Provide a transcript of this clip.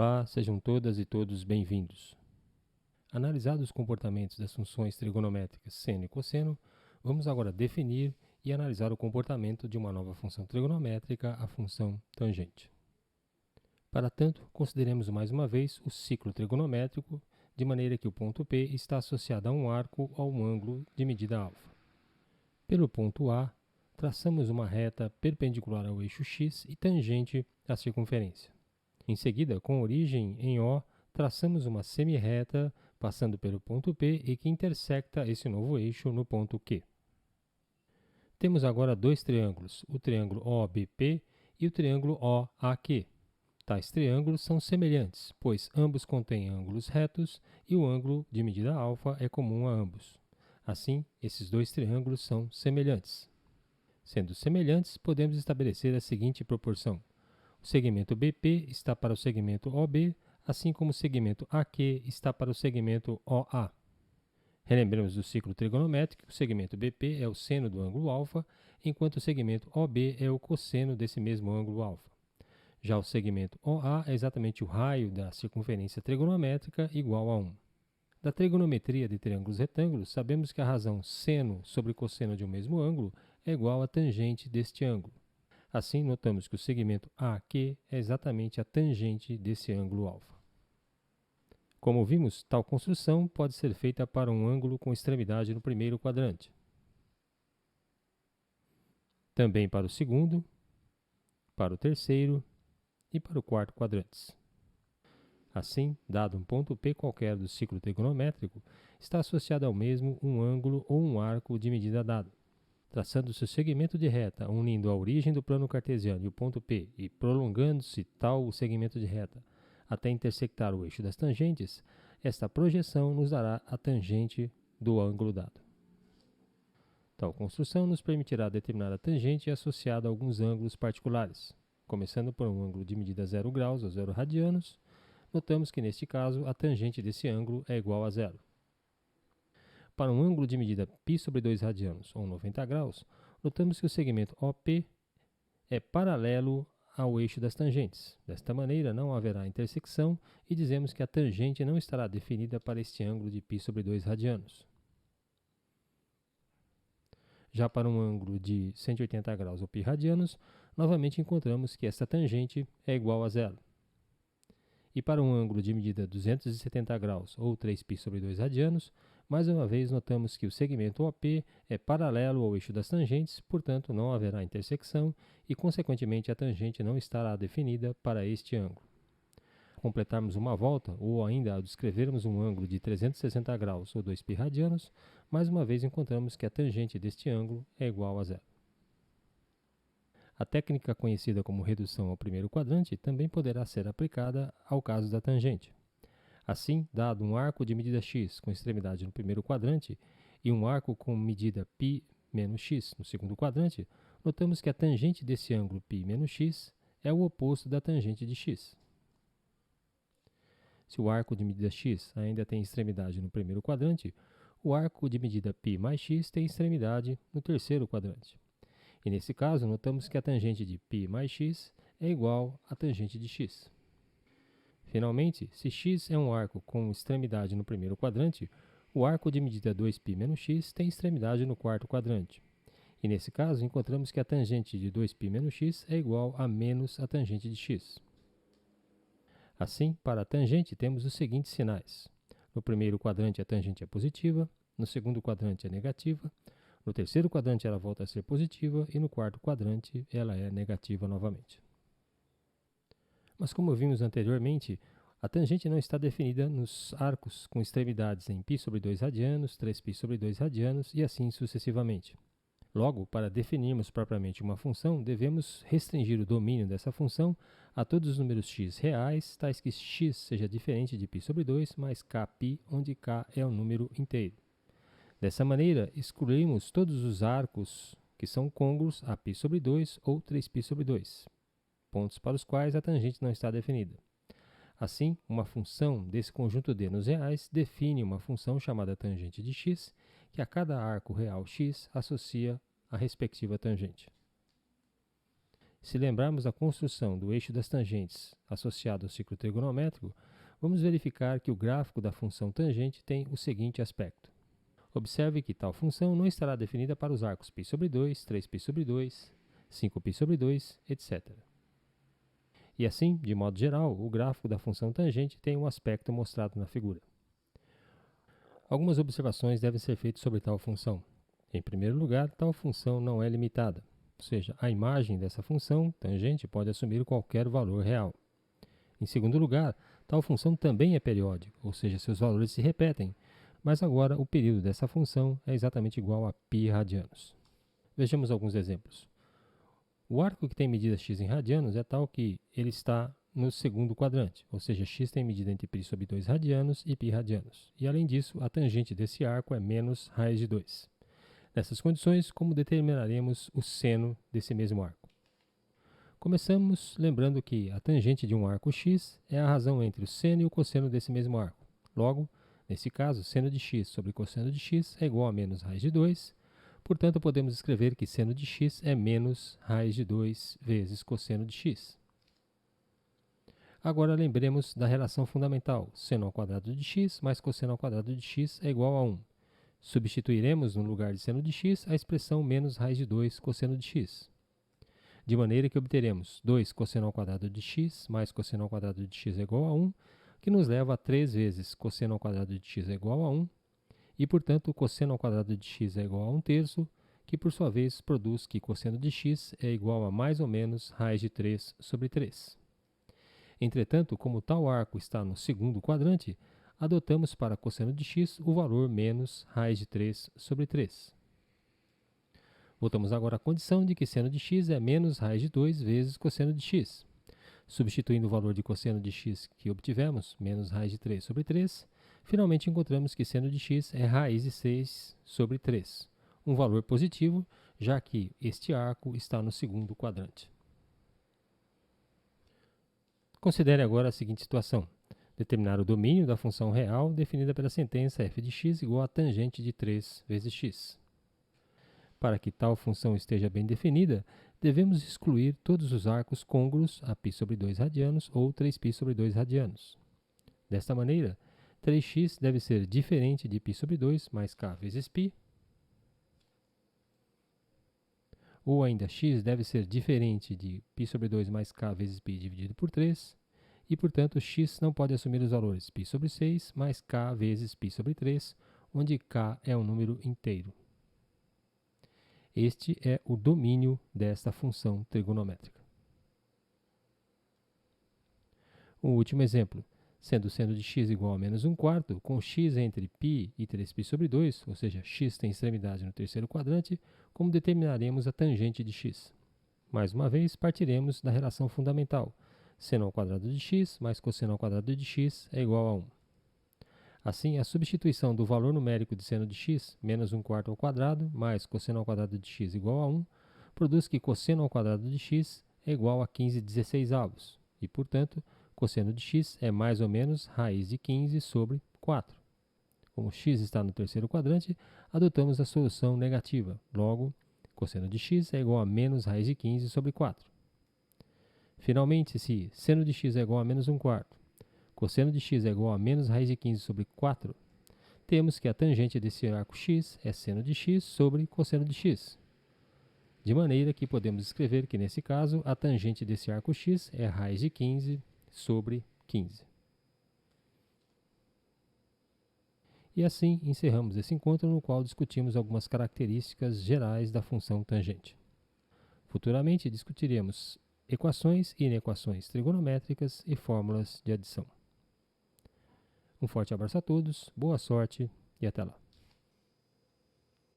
Olá, sejam todas e todos bem-vindos. Analisados os comportamentos das funções trigonométricas seno e cosseno, vamos agora definir e analisar o comportamento de uma nova função trigonométrica, a função tangente. Para tanto, consideremos mais uma vez o ciclo trigonométrico, de maneira que o ponto P está associado a um arco ou a um ângulo de medida α. Pelo ponto A, traçamos uma reta perpendicular ao eixo x e tangente à circunferência. Em seguida, com origem em O, traçamos uma semirreta passando pelo ponto P e que intersecta esse novo eixo no ponto Q. Temos agora dois triângulos, o triângulo OBP e o triângulo OAQ. Tais triângulos são semelhantes, pois ambos contêm ângulos retos e o ângulo de medida α é comum a ambos. Assim, esses dois triângulos são semelhantes. Sendo semelhantes, podemos estabelecer a seguinte proporção. O segmento BP está para o segmento OB, assim como o segmento AQ está para o segmento OA. Relembremos do ciclo trigonométrico que o segmento BP é o seno do ângulo α, enquanto o segmento OB é o cosseno desse mesmo ângulo α. Já o segmento OA é exatamente o raio da circunferência trigonométrica igual a 1. Da trigonometria de triângulos retângulos, sabemos que a razão seno sobre cosseno de um mesmo ângulo é igual à tangente deste ângulo. Assim, notamos que o segmento AQ é exatamente a tangente desse ângulo α. Como vimos, tal construção pode ser feita para um ângulo com extremidade no primeiro quadrante. Também para o segundo, para o terceiro e para o quarto quadrantes. Assim, dado um ponto P qualquer do ciclo trigonométrico, está associado ao mesmo um ângulo ou um arco de medida dada. Traçando-se o segmento de reta unindo a origem do plano cartesiano e o ponto P e prolongando-se tal o segmento de reta até intersectar o eixo das tangentes, esta projeção nos dará a tangente do ângulo dado. Tal construção nos permitirá determinar a tangente associada a alguns ângulos particulares. Começando por um ângulo de medida 0 graus ou 0 radianos, notamos que neste caso a tangente desse ângulo é igual a zero. Para um ângulo de medida π sobre 2 radianos, ou 90 graus, notamos que o segmento OP é paralelo ao eixo das tangentes. Desta maneira, não haverá intersecção e dizemos que a tangente não estará definida para este ângulo de π sobre 2 radianos. Já para um ângulo de 180 graus ou π radianos, novamente encontramos que esta tangente é igual a zero. E para um ângulo de medida 270 graus ou 3π sobre 2 radianos, mais uma vez notamos que o segmento OP é paralelo ao eixo das tangentes, portanto não haverá intersecção e, consequentemente, a tangente não estará definida para este ângulo. Ao completarmos uma volta, ou ainda ao descrevermos um ângulo de 360 graus ou 2π radianos, mais uma vez encontramos que a tangente deste ângulo é igual a zero. A técnica conhecida como redução ao primeiro quadrante também poderá ser aplicada ao caso da tangente. Assim, dado um arco de medida x com extremidade no primeiro quadrante e um arco com medida π menos x no segundo quadrante, notamos que a tangente desse ângulo π menos x é o oposto da tangente de x. Se o arco de medida x ainda tem extremidade no primeiro quadrante, o arco de medida π mais x tem extremidade no terceiro quadrante. E nesse caso, notamos que a tangente de π mais x é igual à tangente de x. Finalmente, se x é um arco com extremidade no primeiro quadrante, o arco de medida 2π menos x tem extremidade no quarto quadrante. E nesse caso, encontramos que a tangente de 2π menos x é igual a menos a tangente de x. Assim, para a tangente, temos os seguintes sinais. No primeiro quadrante, a tangente é positiva, no segundo quadrante é negativa, no terceiro quadrante ela volta a ser positiva e no quarto quadrante ela é negativa novamente. Mas como vimos anteriormente, a tangente não está definida nos arcos com extremidades em π sobre 2 radianos, 3π sobre 2 radianos e assim sucessivamente. Logo, para definirmos propriamente uma função, devemos restringir o domínio dessa função a todos os números x reais, tais que x seja diferente de π sobre 2 mais kπ, onde k é um número inteiro. Dessa maneira, excluímos todos os arcos que são côngruos a π sobre 2 ou 3π sobre 2, pontos para os quais a tangente não está definida. Assim, uma função desse conjunto D nos reais define uma função chamada tangente de x, que a cada arco real x associa a respectiva tangente. Se lembrarmos da construção do eixo das tangentes associado ao ciclo trigonométrico, vamos verificar que o gráfico da função tangente tem o seguinte aspecto. Observe que tal função não estará definida para os arcos π sobre 2, 3π sobre 2, 5π sobre 2, etc. E assim, de modo geral, o gráfico da função tangente tem o aspecto mostrado na figura. Algumas observações devem ser feitas sobre tal função. Em primeiro lugar, tal função não é limitada, ou seja, a imagem dessa função tangente pode assumir qualquer valor real. Em segundo lugar, tal função também é periódica, ou seja, seus valores se repetem, mas agora o período dessa função é exatamente igual a π radianos. Vejamos alguns exemplos. O arco que tem medida x em radianos é tal que ele está no segundo quadrante, ou seja, x tem medida entre π sobre 2 radianos e π radianos. E além disso, a tangente desse arco é menos raiz de 2. Nessas condições, como determinaremos o seno desse mesmo arco? Começamos lembrando que a tangente de um arco x é a razão entre o seno e o cosseno desse mesmo arco. Logo, nesse caso, seno de x sobre cosseno de x é igual a menos raiz de 2. Portanto, podemos escrever que seno de x é menos raiz de 2 vezes cosseno de x. Agora lembremos da relação fundamental. Seno ao quadrado de x mais cosseno ao quadrado de x é igual a 1. Substituiremos no lugar de seno de x a expressão menos raiz de 2 cosseno de x. De maneira que obteremos 2 cosseno ao quadrado de x mais cosseno ao quadrado de x é igual a 1, que nos leva a 3 vezes cosseno ao quadrado de x é igual a 1, e, portanto, cosseno ao quadrado de x é igual a 1/3, que, por sua vez, produz que cosseno de x é igual a mais ou menos raiz de 3 sobre 3. Entretanto, como tal arco está no segundo quadrante, adotamos para cosseno de x o valor menos raiz de 3 sobre 3. Voltamos agora à condição de que seno de x é menos raiz de 2 vezes cosseno de x. Substituindo o valor de cosseno de x que obtivemos, menos raiz de 3 sobre 3, finalmente encontramos que seno de x é raiz de 6 sobre 3, um valor positivo, já que este arco está no segundo quadrante. Considere agora a seguinte situação. Determinar o domínio da função real definida pela sentença f de x igual a tangente de 3 vezes x. Para que tal função esteja bem definida, devemos excluir todos os arcos côngruos a π sobre 2 radianos ou 3π sobre 2 radianos. Desta maneira, 3x deve ser diferente de π sobre 2 mais k vezes π, ou ainda x deve ser diferente de π sobre 2 mais k vezes π dividido por 3, e, portanto, x não pode assumir os valores π sobre 6 mais k vezes π sobre 3, onde k é um número inteiro. Este é o domínio desta função trigonométrica. Um último exemplo. Sendo seno de x igual a menos 1/4, com x entre π e 3π sobre 2, ou seja, x tem extremidade no terceiro quadrante, como determinaremos a tangente de x? Mais uma vez, partiremos da relação fundamental. Seno ao quadrado de x mais cosseno ao quadrado de x é igual a 1. Assim, a substituição do valor numérico de seno de x, menos 1/4 ao quadrado, mais cosseno ao quadrado de x igual a 1, produz que cosseno ao quadrado de x é igual a 15/16, e, portanto, cosseno de x é mais ou menos raiz de 15 sobre 4. Como x está no terceiro quadrante, adotamos a solução negativa. Logo, cosseno de x é igual a menos raiz de 15 sobre 4. Finalmente, se seno de x é igual a menos 1/4, cosseno de x é igual a menos raiz de 15 sobre 4, temos que a tangente desse arco x é seno de x sobre cosseno de x. De maneira que podemos escrever que, nesse caso, a tangente desse arco x é raiz de 15 sobre 15. E assim encerramos esse encontro no qual discutimos algumas características gerais da função tangente. Futuramente discutiremos equações e inequações trigonométricas e fórmulas de adição. Um forte abraço a todos, boa sorte e até lá!